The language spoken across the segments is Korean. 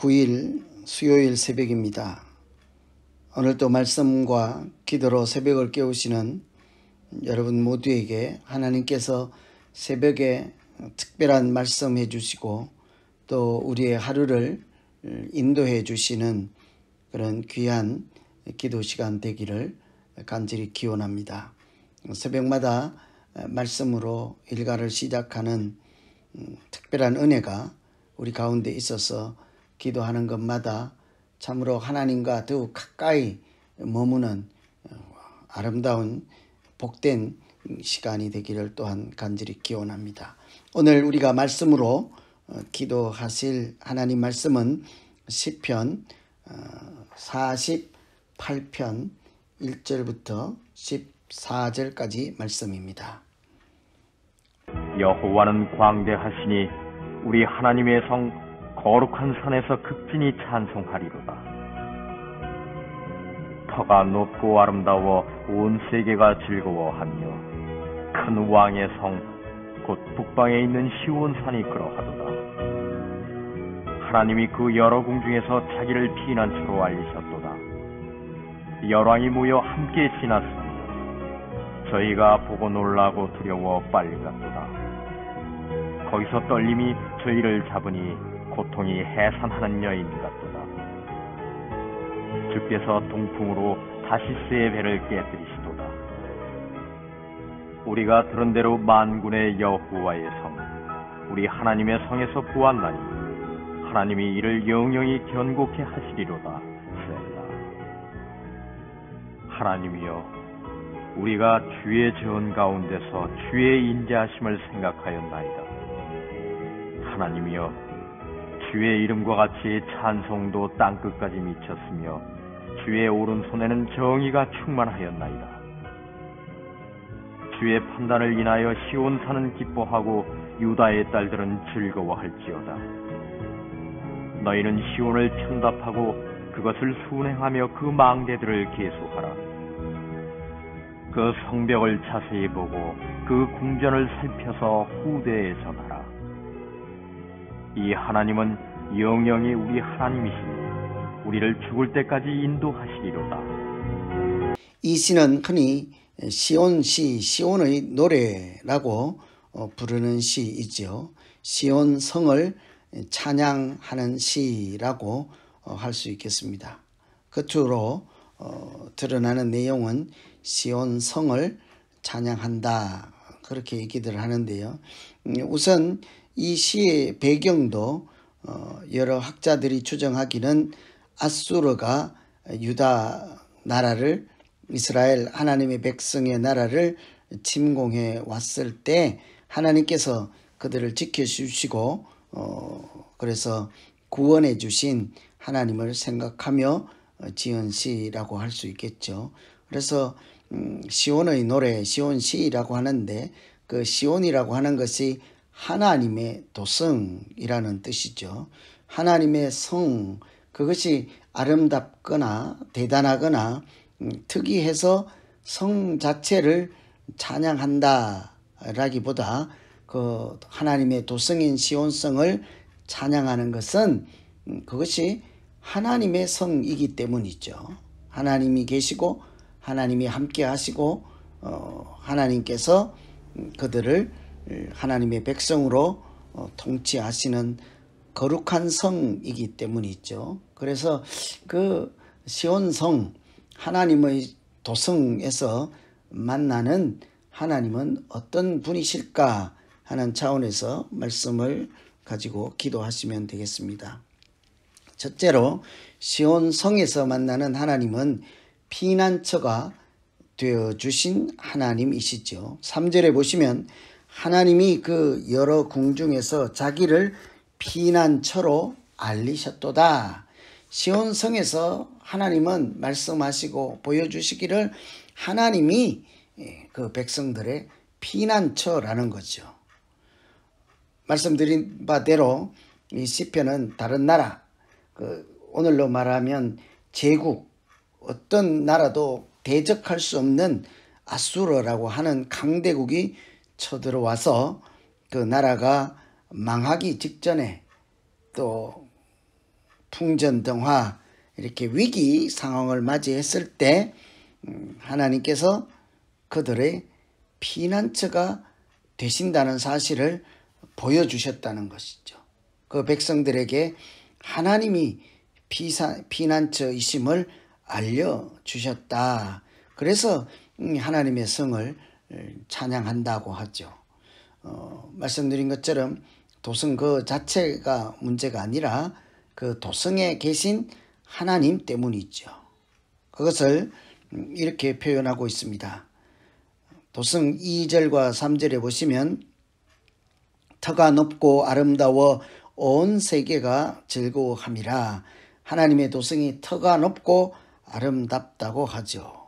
9일 수요일 새벽입니다. 오늘도 말씀과 기도로 새벽을 깨우시는 여러분 모두에게 하나님께서 새벽에 특별한 말씀해 주시고 또 우리의 하루를 인도해 주시는 그런 귀한 기도 시간 되기를 간절히 기원합니다. 새벽마다 말씀으로 일과를 시작하는 특별한 은혜가 우리 가운데 있어서 기도하는 것마다 참으로 하나님과 더욱 가까이 머무는 아름다운 복된 시간이 되기를 또한 간절히 기원합니다. 오늘 우리가 말씀으로 기도하실 하나님 말씀은 시편 48편 1절부터 14절까지 말씀입니다. 여호와는 광대하시니 우리 하나님의 성 거룩한 산에서 극진히 찬송하리로다. 터가 높고 아름다워 온 세계가 즐거워하며 큰 왕의 성 곧 북방에 있는 시온산이 그러하도다. 하나님이 그 여러 궁중에서 자기를 피난처로 알리셨도다. 열왕이 모여 함께 지났으니 저희가 보고 놀라고 두려워 빨리 갔도다. 거기서 떨림이 저희를 잡으니 고통이 해산하는 여인 같도다. 주께서 동풍으로 다시스의 배를 깨뜨리시도다. 우리가 들은 대로 만군의 여호와의 성, 우리 하나님의 성에서 보았나니 하나님이 이를 영영히 견고케 하시리로다. 셀라. 하나님이여, 우리가 주의 전 가운데서 주의 인자하심을 생각하였나이다. 하나님이여, 주의 이름과 같이 찬송도 땅끝까지 미쳤으며 주의 오른손에는 정의가 충만하였나이다. 주의 판단을 인하여 시온산은 기뻐하고 유다의 딸들은 즐거워할지어다. 너희는 시온을 천답하고 그것을 순행하며 그 망대들을 계수하라. 그 성벽을 자세히 보고 그 궁전을 살펴서 후대에 전하라. 이 하나님은 영영이 우리 하나님이시니 우리를 죽을 때까지 인도하시리로다. 이 시는 흔히 시온시, 시온의 노래라고 부르는 시이죠. 시온 성을 찬양하는 시라고 할 수 있겠습니다. 겉으로 드러나는 내용은 시온 성을 찬양한다, 그렇게 얘기들 하는데요. 우선 이 시의 배경도 여러 학자들이 추정하기는 아수르가 유다 나라를, 이스라엘 하나님의 백성의 나라를 침공해 왔을 때 하나님께서 그들을 지켜주시고 그래서 구원해 주신 하나님을 생각하며 지은 시라고 할 수 있겠죠. 그래서 시온의 노래, 시온시라고 하는데 그 시온이라고 하는 것이 하나님의 도성이라는 뜻이죠. 하나님의 성, 그것이 아름답거나 대단하거나 특이해서 성 자체를 찬양한다 라기보다 그 하나님의 도성인 시온성을 찬양하는 것은 그것이 하나님의 성이기 때문이죠. 하나님이 계시고 하나님이 함께 하시고 하나님께서 그들을 하나님의 백성으로 통치하시는 거룩한 성이기 때문이죠. 그래서 그 시온성, 하나님의 도성에서 만나는 하나님은 어떤 분이실까 하는 차원에서 말씀을 가지고 기도하시면 되겠습니다. 첫째로 시온성에서 만나는 하나님은 피난처가 되어주신 하나님이시죠. 3절에 보시면 하나님이 그 여러 궁중에서 자기를 피난처로 알리셨도다. 시온성에서 하나님은 말씀하시고 보여주시기를 하나님이 그 백성들의 피난처라는 거죠. 말씀드린 바대로 이 시편은 다른 나라, 오늘로 말하면 제국, 어떤 나라도 대적할 수 없는 아수르라고 하는 강대국이 쳐들어와서 그 나라가 망하기 직전에 또 풍전등화 이렇게 위기 상황을 맞이했을 때 하나님께서 그들의 피난처가 되신다는 사실을 보여주셨다는 것이죠. 그 백성들에게 하나님이 피난처이심을 알려주셨다. 그래서 하나님의 성을 찬양한다고 하죠. 말씀드린 것처럼 도성 그 자체가 문제가 아니라 그 도성에 계신 하나님 때문이죠. 그것을 이렇게 표현하고 있습니다. 도성 2절과 3절에 보시면 터가 높고 아름다워 온 세계가 즐거워함이라. 하나님의 도성이 터가 높고 아름답다고 하죠.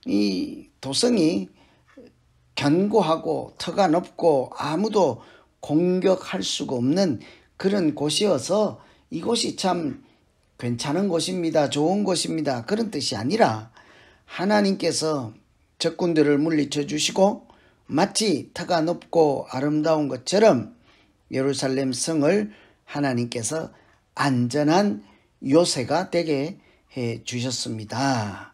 이 도성이 견고하고 터가 높고 아무도 공격할 수가 없는 그런 곳이어서 이곳이 참 괜찮은 곳입니다. 좋은 곳입니다. 그런 뜻이 아니라 하나님께서 적군들을 물리쳐 주시고 마치 터가 높고 아름다운 것처럼 예루살렘 성을 하나님께서 안전한 요새가 되게 해 주셨습니다.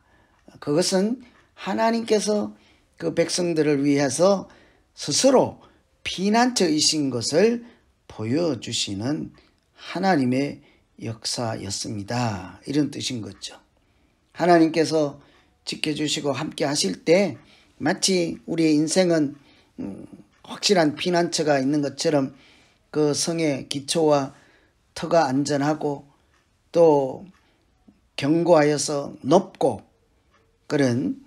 그것은 하나님께서 그 백성들을 위해서 스스로 피난처이신 것을 보여주시는 하나님의 역사였습니다. 이런 뜻인 거죠. 하나님께서 지켜주시고 함께 하실 때 마치 우리의 인생은 확실한 피난처가 있는 것처럼 그 성의 기초와 터가 안전하고 또 견고하여서 높고 그런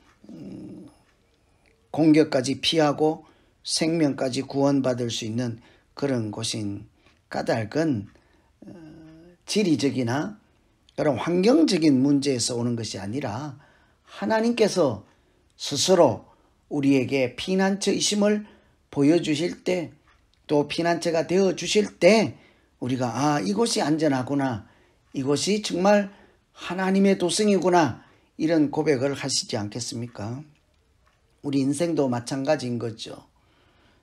공격까지 피하고 생명까지 구원받을 수 있는 그런 곳인 까닭은 지리적이나 그런 환경적인 문제에서 오는 것이 아니라 하나님께서 스스로 우리에게 피난처이심을 보여주실 때 또 피난처가 되어주실 때 우리가 이곳이 안전하구나, 이곳이 정말 하나님의 도성이구나, 이런 고백을 하시지 않겠습니까? 우리 인생도 마찬가지인 거죠.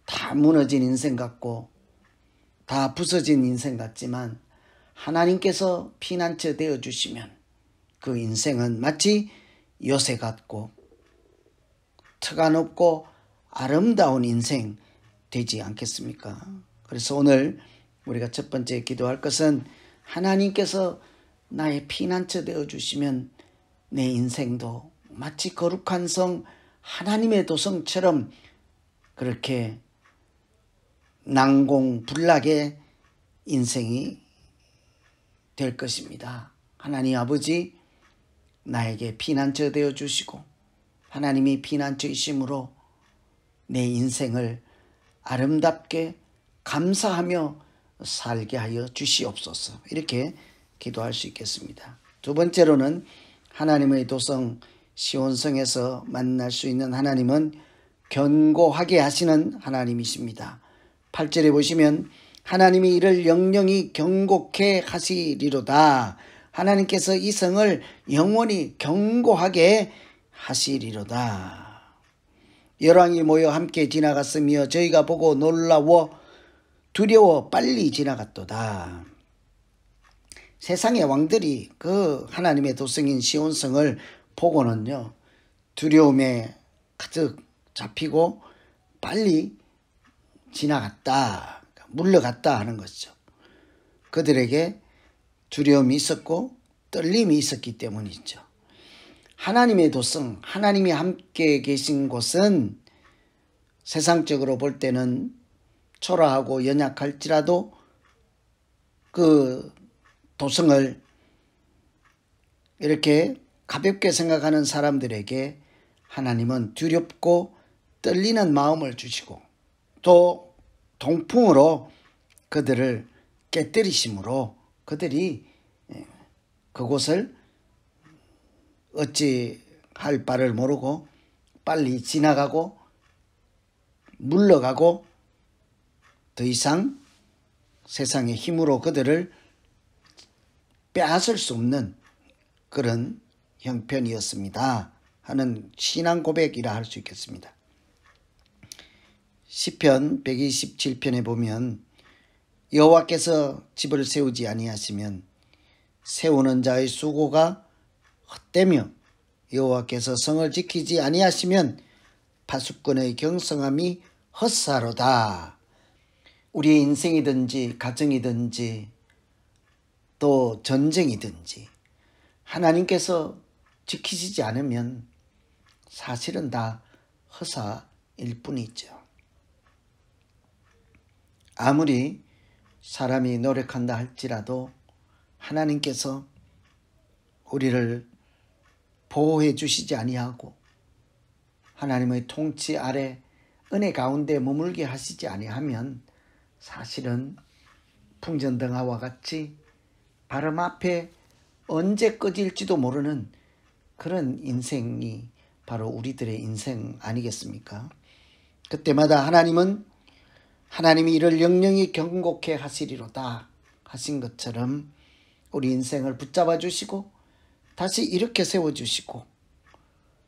다 무너진 인생 같고 다 부서진 인생 같지만 하나님께서 피난처 되어주시면 그 인생은 마치 요새 같고 터가 높고 아름다운 인생 되지 않겠습니까? 그래서 오늘 우리가 첫 번째 기도할 것은 하나님께서 나의 피난처 되어주시면 내 인생도 마치 거룩한 성 하나님의 도성처럼 그렇게 난공불락의 인생이 될 것입니다. 하나님 아버지, 나에게 피난처 되어주시고 하나님이 피난처이심으로 내 인생을 아름답게 감사하며 살게 하여 주시옵소서. 이렇게 기도할 수 있겠습니다. 두 번째로는 하나님의 도성 시온성에서 만날 수 있는 하나님은 견고하게 하시는 하나님이십니다. 8절에 보시면 하나님이 이를 영영히 견고케 하시리로다. 하나님께서 이 성을 영원히 견고하게 하시리로다. 열왕이 모여 함께 지나갔으며 저희가 보고 놀라워 두려워 빨리 지나갔도다. 세상의 왕들이 그 하나님의 도성인 시온성을 보고는요, 두려움에 가득 잡히고 빨리 지나갔다, 물러갔다 하는 것이죠. 그들에게 두려움이 있었고 떨림이 있었기 때문이죠. 하나님의 도성, 하나님이 함께 계신 곳은 세상적으로 볼 때는 초라하고 연약할지라도 그 도성을 이렇게 가볍게 생각하는 사람들에게 하나님은 두렵고 떨리는 마음을 주시고 또 동풍으로 그들을 깨뜨리심으로 그들이 그곳을 어찌할 바를 모르고 빨리 지나가고 물러가고 더 이상 세상의 힘으로 그들을 빼앗을 수 없는 그런 형편이었습니다 하는 신앙 고백이라 할 수 있겠습니다. 시편 127편에 보면 여호와께서 집을 세우지 아니하시면 세우는 자의 수고가 헛되며 여호와께서 성을 지키지 아니하시면 파수꾼의 경성함이 헛사로다. 우리의 인생이든지 가정이든지 또 전쟁이든지 하나님께서 지키시지 않으면 사실은 다 허사일 뿐이죠. 아무리 사람이 노력한다 할지라도 하나님께서 우리를 보호해 주시지 아니하고 하나님의 통치 아래 은혜 가운데 머물게 하시지 아니하면 사실은 풍전등화와 같이 바람 앞에 언제 꺼질지도 모르는 그런 인생이 바로 우리들의 인생 아니겠습니까? 그때마다 하나님이 이를 영영히 경고케 하시리로다 하신 것처럼 우리 인생을 붙잡아 주시고 다시 이렇게 세워주시고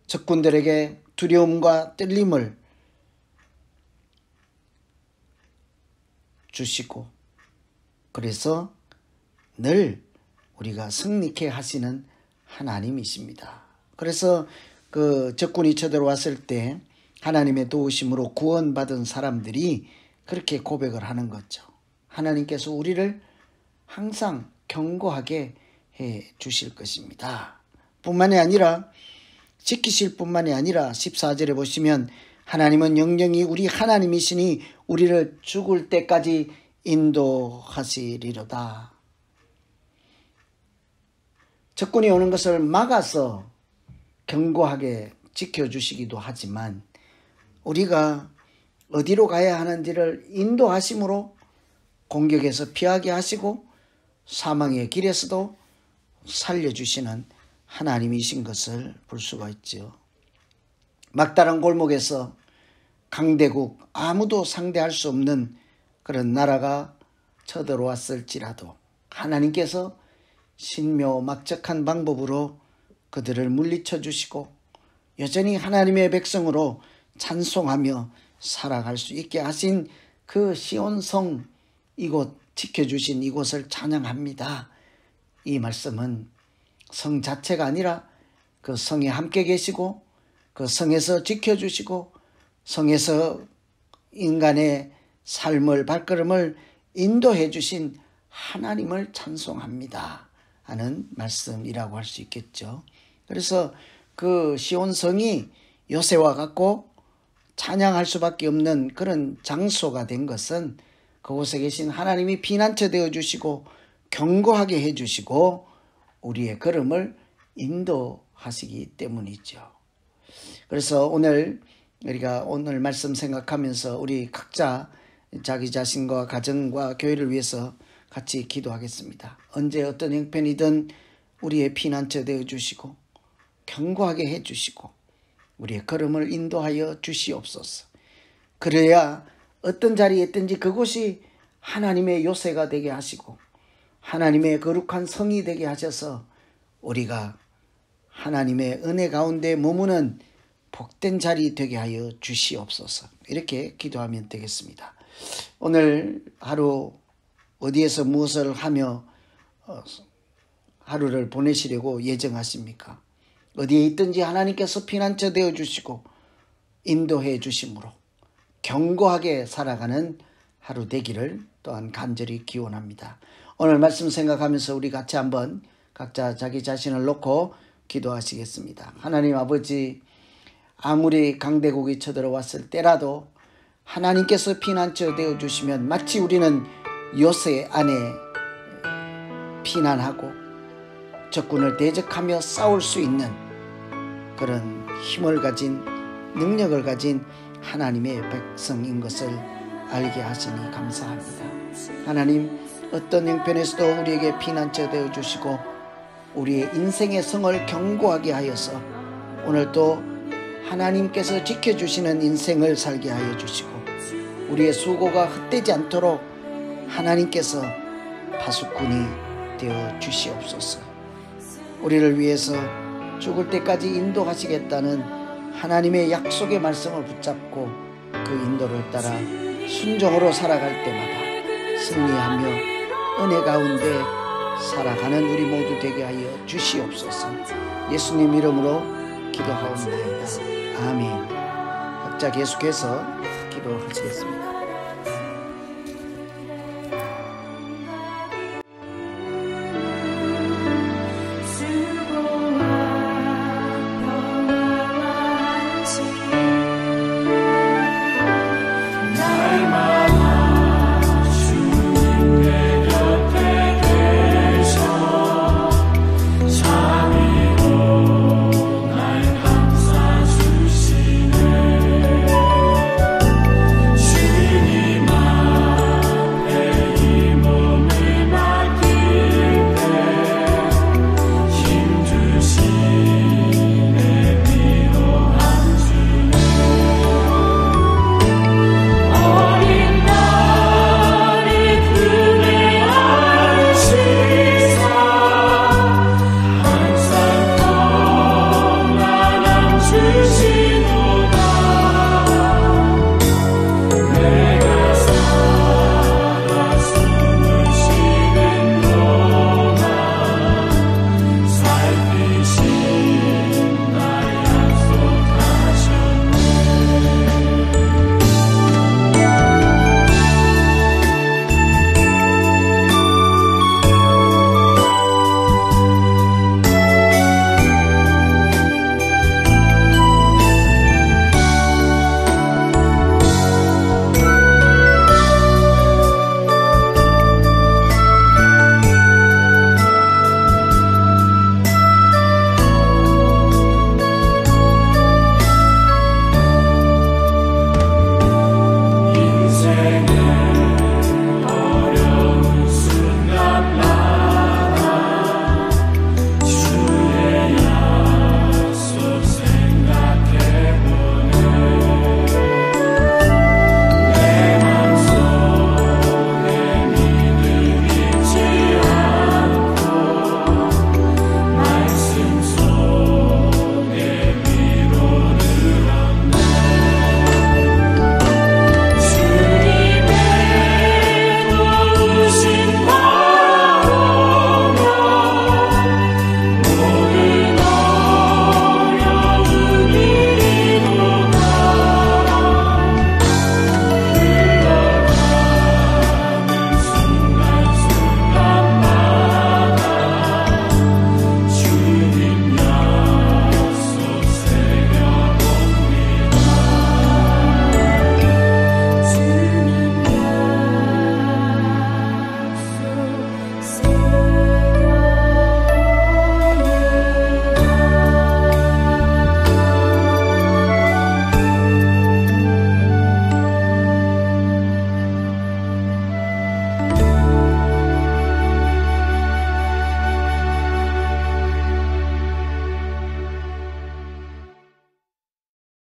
적군들에게 두려움과 떨림을 주시고 그래서 늘 우리가 승리케 하시는 하나님이십니다. 그래서 그 적군이 쳐들어왔을 때 하나님의 도우심으로 구원받은 사람들이 그렇게 고백을 하는 거죠. 하나님께서 우리를 항상 경고하게 해 주실 것입니다. 뿐만이 아니라 지키실 뿐만이 아니라 14절에 보시면 하나님은 영영이 우리 하나님이시니 우리를 죽을 때까지 인도하시리로다. 적군이 오는 것을 막아서 견고하게 지켜주시기도 하지만 우리가 어디로 가야 하는지를 인도하심으로 공격에서 피하게 하시고 사망의 길에서도 살려주시는 하나님이신 것을 볼 수가 있죠. 막다른 골목에서 강대국 아무도 상대할 수 없는 그런 나라가 쳐들어왔을지라도 하나님께서 신묘막적한 방법으로 그들을 물리쳐 주시고 여전히 하나님의 백성으로 찬송하며 살아갈 수 있게 하신 그 시온성 이곳 지켜주신 이곳을 찬양합니다. 이 말씀은 성 자체가 아니라 그 성에 함께 계시고 그 성에서 지켜주시고 성에서 인간의 삶을 발걸음을 인도해 주신 하나님을 찬송합니다 하는 말씀이라고 할 수 있겠죠. 그래서 그 시온성이 요새와 같고 찬양할 수밖에 없는 그런 장소가 된 것은 그곳에 계신 하나님이 피난처 되어 주시고 견고하게 해 주시고 우리의 걸음을 인도하시기 때문이죠. 그래서 우리가 오늘 말씀 생각하면서 우리 각자 자기 자신과 가정과 교회를 위해서 같이 기도하겠습니다. 언제 어떤 형편이든 우리의 피난처 되어 주시고 견고하게 해 주시고 우리의 걸음을 인도하여 주시옵소서. 그래야 어떤 자리에 있든지 그곳이 하나님의 요새가 되게 하시고 하나님의 거룩한 성이 되게 하셔서 우리가 하나님의 은혜 가운데 머무는 복된 자리 되게 하여 주시옵소서. 이렇게 기도하면 되겠습니다. 오늘 하루 어디에서 무엇을 하며 하루를 보내시려고 예정하십니까? 어디에 있든지 하나님께서 피난처 되어 주시고 인도해 주심으로 견고하게 살아가는 하루 되기를 또한 간절히 기원합니다. 오늘 말씀 생각하면서 우리 같이 한번 각자 자기 자신을 놓고 기도하시겠습니다. 하나님 아버지, 아무리 강대국이 쳐들어왔을 때라도 하나님께서 피난처 되어 주시면 마치 우리는 요새 안에 피난하고 적군을 대적하며 싸울 수 있는 그런 힘을 가진 능력을 가진 하나님의 백성인 것을 알게 하시니 감사합니다. 하나님, 어떤 형편에서도 우리에게 피난처 되어 주시고 우리의 인생의 성을 견고하게 하여서 오늘도 하나님께서 지켜주시는 인생을 살게 하여 주시고 우리의 수고가 헛되지 않도록 하나님께서 파수꾼이 되어 주시옵소서. 우리를 위해서 죽을 때까지 인도하시겠다는 하나님의 약속의 말씀을 붙잡고 그 인도를 따라 순종으로 살아갈 때마다 승리하며 은혜 가운데 살아가는 우리 모두 되게 하여 주시옵소서. 예수님 이름으로 기도하옵나이다. 아멘. 각자 계속해서 기도하시겠습니다.